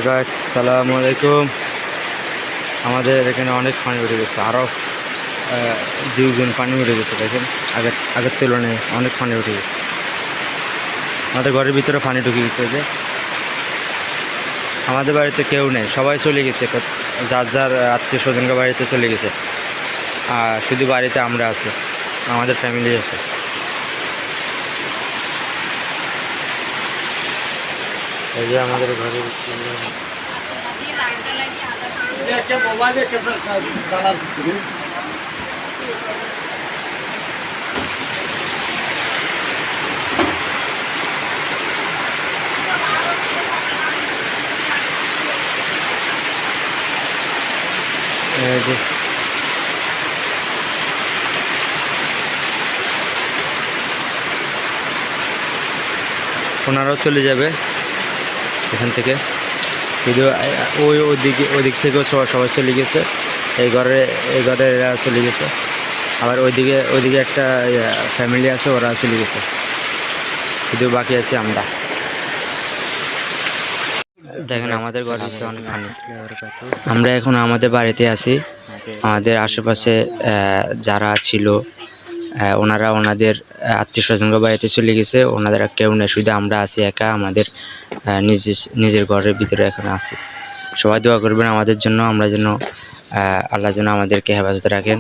Guys, আসসালামু আলাইকুম। আমাদের এখানে অনেক পানি উঠে গেছে, আরও দুইগুণ পানি উঠে গেছে। দেখেন, আগের তুলনায় অনেক পানি উঠে গেছে। আমাদের ঘরের ভিতরে পানি ঢুকে গেছে। যে আমাদের বাড়িতে কেউ নেই, সবাই চলে গেছে, যার যার আত্মীয় স্বজনকে বাড়িতে চলে গেছে। আর শুধু বাড়িতে আমরা আছি, আমাদের ফ্যামিলি আছে। এই যে আমাদের ঘরের ওনারাও চলে যাবে এখান থেকে। শুধু ওদিক থেকেও সবাই চলে গেছে। এই ঘরে এরা চলে গেছে। আবার ওইদিকে একটা ফ্যামিলি আছে, ওরা চলে গেছে। শুধু বাকি আছে আমরা। দেখেন, আমাদের বাড়িতে অনেক পানি। আমরা এখন আমাদের বাড়িতে আছি। আমাদের আশেপাশে যারা ছিল ওনারা ওনাদের আত্মীয় স্বজনকে বাড়িতে চলে গেছে। ওনাদের কেউ নেই, শুধু আমরা আছি একা আমাদের নিজের ঘরের ভিতরে এখন আছি। সবাই দোয়া করবেন আমাদের জন্য, আমরা যেন আল্লাহ যেন আমাদেরকে হেফাজতে রাখেন।